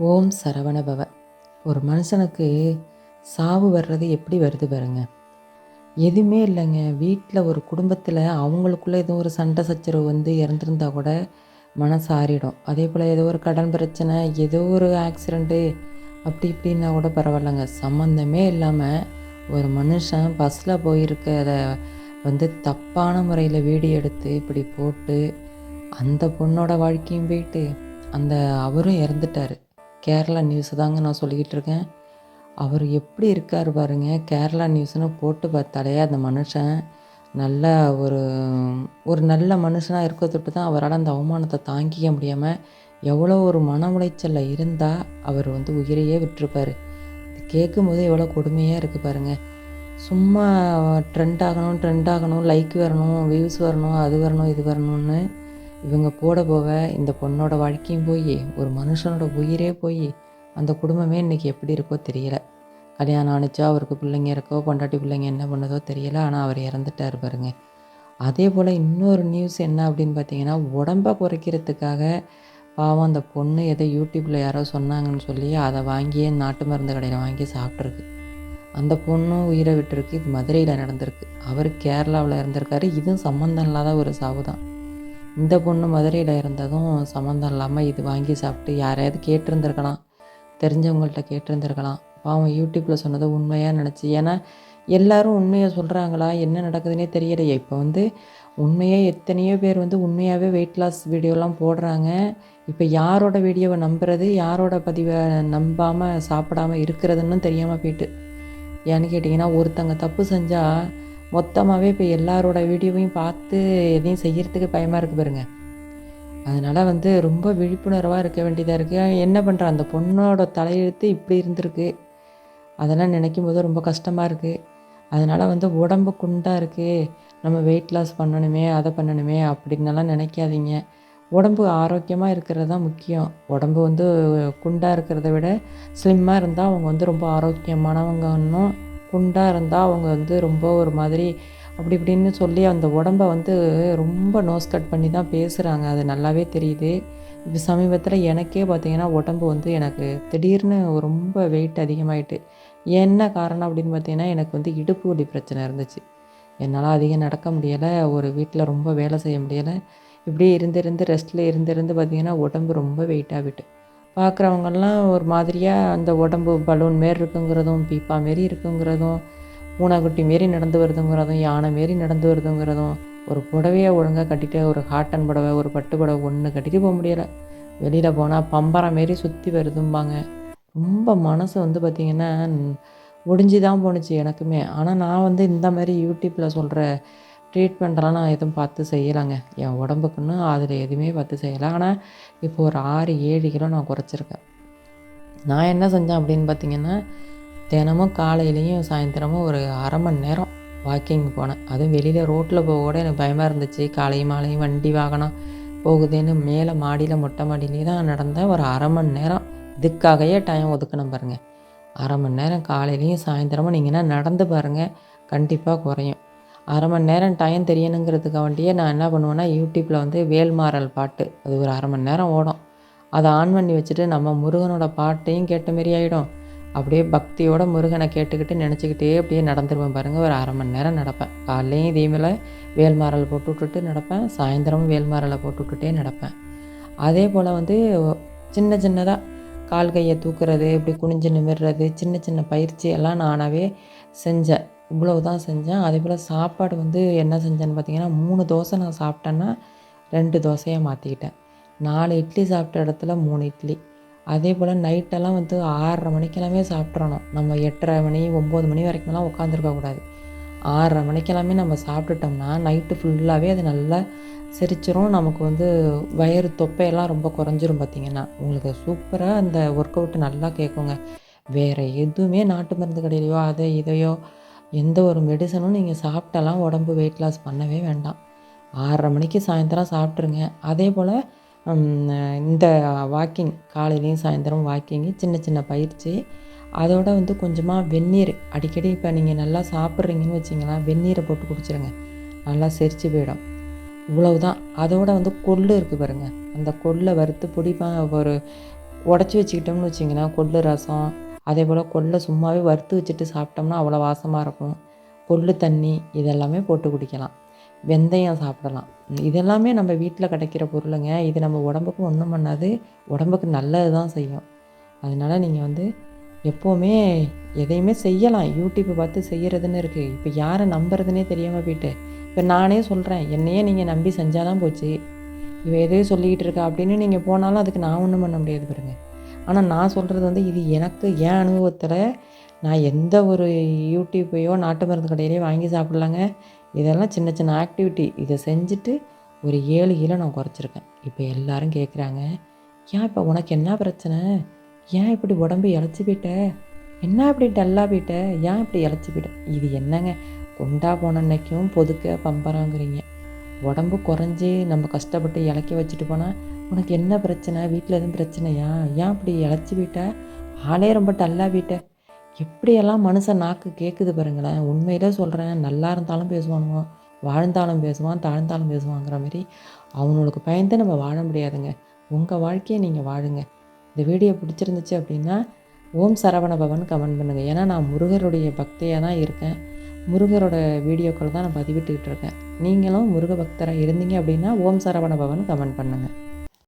ஓம் சரவண பவ. ஒரு மனுஷனுக்கு சாவு வர்றது எப்படி வருது பாருங்க. எதுவுமே இல்லைங்க. வீட்டில் ஒரு குடும்பத்தில் அவங்களுக்குள்ள ஏதோ ஒரு சண்டை சச்சரவு வந்து இறந்துருந்தா கூட மனசு ஆறிடும். அதே போல் ஏதோ ஒரு கடன் பிரச்சனை, ஏதோ ஒரு ஆக்சிடெண்ட்டு அப்படி இப்படின்னா கூட பரவாயில்லைங்க. சம்மந்தமே இல்லாமல் ஒரு மனுஷன் பஸ்ஸில் போயிருக்கிறத வந்து தப்பான முறையில் வீடியோ எடுத்து இப்படி போட்டு அந்த பொண்ணோட வாழ்க்கையும் போயிட்டு அந்த அவரும் இறந்துட்டார். கேரளா நியூஸ் தாங்க நான் சொல்லிக்கிட்டு இருக்கேன். அவர் எப்படி இருக்கார் பாருங்க. கேரளா நியூஸ்னு போட்டு பார்த்தாலே அந்த மனுஷன் நல்ல ஒரு ஒரு நல்ல மனுஷனாக இருக்க தொட்டு தான் அவரால் அந்த அவமானத்தை தாங்கிக்க முடியாமல் எவ்வளோ ஒரு மன உளைச்சலில் இருந்தால் அவர் வந்து உயிரையே விட்டுருப்பார். இது கேட்கும்போது எவ்வளோ கொடுமையாக இருக்குது பாருங்கள். சும்மா ட்ரெண்ட் ஆகணும், லைக் வரணும், வியூஸ் வரணும், அது வரணும், இது வரணும்னு இவங்க போட போக இந்த பொண்ணோட வாழ்க்கையும் போய் ஒரு மனுஷனோட உயிரே போய் அந்த குடும்பமே இன்றைக்கி எப்படி இருக்கோ தெரியல. கல்யாணம் ஆணுச்சோ, அவருக்கு பிள்ளைங்க இருக்கோ, பொண்டாட்டி பிள்ளைங்க என்ன பண்ணதோ தெரியல. ஆனால் அவர் இறந்துட்டார் பாருங்க. அதே போல் இன்னொரு நியூஸ் என்ன அப்படின்னு பார்த்தீங்கன்னா, உடம்பை குறைக்கிறதுக்காக பாவம் அந்த பொண்ணு ஏதோ யூடியூப்பில் யாரோ சொன்னாங்கன்னு சொல்லி அதை வாங்கியே நாட்டு மருந்து கடையில் வாங்கி சாப்பிட்ருக்கு. அந்த பொண்ணும் உயிரை விட்டுருக்கு. இது மதுரையில் நடந்திருக்கு. அவர் கேரளாவில் இருந்திருக்காரு. இதுவும் சம்மந்தம் இல்லாத ஒரு சாவு தான். இந்த பொண்ணு மதுரையில் இருந்ததும் சம்மந்தம் இல்லாமல் இது வாங்கி சாப்பிட்டு யாரையாவது கேட்டிருந்துருக்கலாம், தெரிஞ்சவங்கள்ட்ட கேட்டிருந்துருக்கலாம். பாவம் யூடியூப்பில் சொன்னதை உண்மையாக நினச்சி. ஏன்னா எல்லோரும் உண்மையை சொல்கிறாங்களா, என்ன நடக்குதுன்னே தெரியலையே. இப்போ வந்து உண்மையாக எத்தனையோ பேர் வந்து உண்மையாகவே வெயிட் லாஸ் வீடியோலாம் போடுறாங்க. இப்போ யாரோட வீடியோவை நம்புறது, யாரோட பதிவை நம்பாமல் சாப்பிடாமல் இருக்கிறதுன்னு தெரியாமல் போயிட்டு. ஏன்னு கேட்டிங்கன்னா, ஒருத்தங்க தப்பு செஞ்சால் மொத்தமாகவே இப்போ எல்லாரோட வீடியோவையும் பார்த்து எதையும் செய்கிறதுக்கு பயமாக இருக்குது பாருங்க. அதனால் வந்து ரொம்ப விழிப்புணர்வாக இருக்க வேண்டியதாக இருக்குது. என்ன பண்ணுற அந்த பொண்ணோட தலையெழுத்து இப்படி இருந்திருக்கு. அதெல்லாம் நினைக்கும் போது ரொம்ப கஷ்டமாக இருக்குது. அதனால் வந்து உடம்பு குண்டாக இருக்குது, நம்ம வெயிட் லாஸ் பண்ணணுமே, அதை பண்ணணுமே அப்படின்னலாம் நினைக்காதீங்க. உடம்பு ஆரோக்கியமாக இருக்கிறது தான் முக்கியம். உடம்பு வந்து குண்டாக இருக்கிறத விட ஸ்லிம்மாக இருந்தால் அவங்க வந்து ரொம்ப ஆரோக்கியமானவங்கன்னும், குண்டாக இருந்தால் அவங்க வந்து ரொம்ப ஒரு மாதிரி அப்படி இப்படின்னு சொல்லி அந்த உடம்பை வந்து ரொம்ப நோஸ் கட் பண்ணி தான் பேசுகிறாங்க. அது நல்லாவே தெரியுது. இப்போ சமீபத்தில் எனக்கே பார்த்திங்கன்னா உடம்பு வந்து எனக்கு திடீர்னு ரொம்ப வெயிட் அதிகமாகிட்டு. என்ன காரணம் அப்படின்னு பார்த்தீங்கன்னா, எனக்கு வந்து இடுப்பு வலி பிரச்சனை இருந்துச்சு. என்னால் அதிகம் நடக்க முடியலை, ஒரு வீட்டில் ரொம்ப வேலை செய்ய முடியலை. இப்படியே இருந்து ரெஸ்ட்டில் இருந்து பார்த்திங்கன்னா உடம்பு ரொம்ப வெயிட் ஆகிட்டு. பார்க்குறவங்கெல்லாம் ஒரு மாதிரியாக அந்த உடம்பு பலூன் மாரி இருக்குங்கிறதும், பீப்பா மாரி இருக்குங்கிறதும், பூனைக்குட்டி மாரி நடந்து வருதுங்கிறதும், யானை மாரி நடந்து வருதுங்கிறதும், ஒரு புடவையை ஒழுங்காக கட்டிட்டு ஒரு காட்டன் புடவை, ஒரு பட்டு புடவை ஒன்று கட்டிட்டு போக முடியலை. வெளியில் போனால் பம்பரம் மாரி சுற்றி வருதும்பாங்க. ரொம்ப மனசு வந்து பார்த்திங்கன்னா ஒடிஞ்சு தான் போணுச்சு எனக்குமே. ஆனால் நான் வந்து இந்த மாதிரி யூடியூப்பில் சொல்கிற ட்ரீட்மெண்ட்டெல்லாம் நான் எதுவும் பார்த்து செய்யலைங்க. என் உடம்புக்குன்னு அதில் எதுவுமே பார்த்து செய்யலை. ஆனால் இப்போ ஒரு 6-7 கிலோ நான் குறைச்சிருக்கேன். நான் என்ன செஞ்சேன் அப்படின்னு பார்த்திங்கன்னா, தினமும் காலையிலையும் சாயந்தரமும் ஒரு 1/2 மணி நேரம் வாக்கிங் போனேன். அதுவும் வெளியில் ரோட்டில் போக கூட எனக்கு பயமாக இருந்துச்சு. காலையும் மாலையும் வண்டி வாகனம் போகுதுன்னு மேலே மாடியில் மொட்டை மாடியிலே தான் நடந்தேன். ஒரு 1/2 மணி நேரம் இதுக்காகவே டைம் ஒதுக்கணும் பாருங்கள். 1/2 மணி நேரம் காலையிலையும் சாயந்தரமும் நீங்கன்னா நடந்து பாருங்கள், கண்டிப்பாக குறையும். 1/2 மணி நேரம் டைம் தெரியணுங்கிறதுக்காண்டியே நான் என்ன பண்ணுவேன்னா, யூடியூப்பில் வந்து வேல்மாறல் பாட்டு அது ஒரு 1/2 மணி நேரம் ஓடும். அதை ஆன் பண்ணி வச்சுட்டு நம்ம முருகனோட பாட்டையும் கேட்ட மாரி ஆகிடும். அப்படியே பக்தியோட முருகனை கேட்டுக்கிட்டு நினச்சிக்கிட்டே அப்படியே நடந்துருவேன் பாருங்கள். ஒரு 1/2 மணி நேரம் நடப்பேன். காலையிலையும் இதேமாரி வேல்மாறல் போட்டு விட்டுட்டு நடப்பேன், சாயந்தரமும் வேல்மாறலை போட்டு விட்டுட்டே நடப்பேன். அதே போல் வந்து சின்ன சின்னதாக கால் கையை தூக்குறது, இப்படி குனிஞ்சு நிமிர்றது, சின்ன சின்ன பயிற்சி எல்லாம் நானாகவே செஞ்சேன். இவ்வளவு தான் செஞ்சேன். அதேபோல் சாப்பாடு வந்து என்ன செஞ்சேன்னு பார்த்தீங்கன்னா, 3 தோசை நான் சாப்பிட்டேன்னா 2 தோசையாக மாற்றிக்கிட்டேன். 4 இட்லி சாப்பிட்ட இடத்துல 3 இட்லி. அதே போல் நைட்டெல்லாம் வந்து 6:30 மணிக்கெல்லாமே சாப்பிட்றணும். நம்ம 8:30 மணி 9 மணி வரைக்கும்லாம் உட்காந்துருக்கக்கூடாது. 6:30 மணிக்கெல்லாமே நம்ம சாப்பிட்டுட்டோம்னா நைட்டு ஃபுல்லாகவே அது நல்லா செரிச்சிரும். நமக்கு வந்து வயிறு தொப்பையெல்லாம் ரொம்ப குறைஞ்சிரும். பார்த்திங்கன்னா உங்களுக்கு சூப்பராக அந்த ஒர்க் அவுட்டு நல்லா கேட்குங்க. வேறு எதுவுமே நாட்டு மருந்து கடையிலையோ அதை இதையோ எந்த ஒரு மெடிசனும் நீங்கள் சாப்பிட்டாலாம் உடம்பு வெயிட் லாஸ் பண்ணவே வேண்டாம். 6:30 மணிக்கு சாயந்தரம் சாப்பிட்ருங்க. அதே போல் இந்த வாக்கிங் காலையிலையும் சாயந்தரம் வாக்கிங்கு சின்ன சின்ன பயிற்சி, அதோடு வந்து கொஞ்சமாக வெந்நீர் அடிக்கடி இப்போ நீங்கள் நல்லா சாப்பிட்றீங்கன்னு வச்சிங்களேன், வெந்நீரை போட்டு குடிச்சிடுங்க, நல்லா செரிச்சு போயிடும். இவ்வளவு தான். அதோடு வந்து கொள்ளு இருக்குது பாருங்கள், அந்த கொல்லை வறுத்து ஒரு உடச்சி வச்சுக்கிட்டோம்னு வச்சிங்கன்னா கொள்ளு ரசம், அதே போல் கொள்ளை சும்மாவே வறுத்து வச்சுட்டு சாப்பிட்டோம்னா அவ்வளோ வாசமாக இருக்கும். கொள்ளு தண்ணி இதெல்லாமே போட்டு குடிக்கலாம். வெந்தயம் சாப்பிடலாம். இதெல்லாமே நம்ம வீட்டில் கிடைக்கிற பொருளுங்க. இது நம்ம உடம்புக்கும் ஒன்றும் பண்ணாது, உடம்புக்கு நல்லது தான் செய்யும். அதனால் நீங்கள் வந்து எப்போவுமே எதையுமே செய்யலாம். யூடியூப்பை பார்த்து செய்கிறதுன்னு இருக்குது. இப்போ யாரை நம்புறதுனே தெரியாமல் போயிட்டு, இப்போ நானே சொல்கிறேன், என்னையே நீங்கள் நம்பி செஞ்சால் தான் போச்சு. இவ எதையோ சொல்லிக்கிட்டு இருக்கா அப்படின்னு நீங்கள் போனாலும் அதுக்கு நான் ஒன்றும் பண்ண முடியாது பாருங்க. ஆனால் நான் சொல்கிறது வந்து இது எனக்கு என் அனுபவத்தில் நான் எந்த ஒரு யூடியூப்பையோ நாட்டு மருந்து கடையிலையோ வாங்கி சாப்பிட்லாங்க. இதெல்லாம் சின்ன சின்ன ஆக்டிவிட்டி. இதை செஞ்சுட்டு ஒரு 7 கிலோ நான் குறைச்சிருக்கேன். இப்போ எல்லாரும் கேட்குறாங்க, ஏன் இப்போ உனக்கு என்ன பிரச்சனை? ஏன் இப்படி உடம்பு இளைச்சி போயிட்ட? என்ன இப்படி டல்லாக போயிட்ட? ஏன் இப்படி இளைச்சி போயிட்ட? இது என்னங்க குண்டா போன அன்னைக்கும் பொதுக்க பம்பராங்கிறீங்க. உடம்பு குறைஞ்சி நம்ம கஷ்டப்பட்டு இளைக்க வச்சுட்டு போனால் உனக்கு என்ன பிரச்சனை? வீட்டில் எதுவும் பிரச்சனையா? ஏன் இப்படி இளைச்சி போயிட்ட? ஆளே ரொம்ப டல்லாக போயிட்ட? எப்படியெல்லாம் மனுஷன் நாக்கு கேட்குது பாருங்களேன். உண்மையிலே சொல்கிறேன், நல்லா இருந்தாலும் பேசுவானுங்க, வாழ்ந்தாலும் பேசுவான், தாழ்ந்தாலும் பேசுவாங்கிற மாதிரி அவனுக்கு பயந்து நம்ம வாழ முடியாதுங்க. உங்கள் வாழ்க்கையை நீங்கள் வாழுங்க. இந்த வீடியோ பிடிச்சிருந்துச்சு அப்படின்னா ஓம் சரவண பவன் கமெண்ட் பண்ணுங்கள். ஏன்னா நான் முருகருடைய பக்தியாக தான் இருக்கேன். முருகரோட வீடியோக்கள் தான் நான் பதிவிட்டுக்கிட்டு இருக்கேன். நீங்களும் முருக பக்தராக இருந்தீங்க அப்படின்னா ஓம் சரவண பவன் கமெண்ட் பண்ணுங்கள்.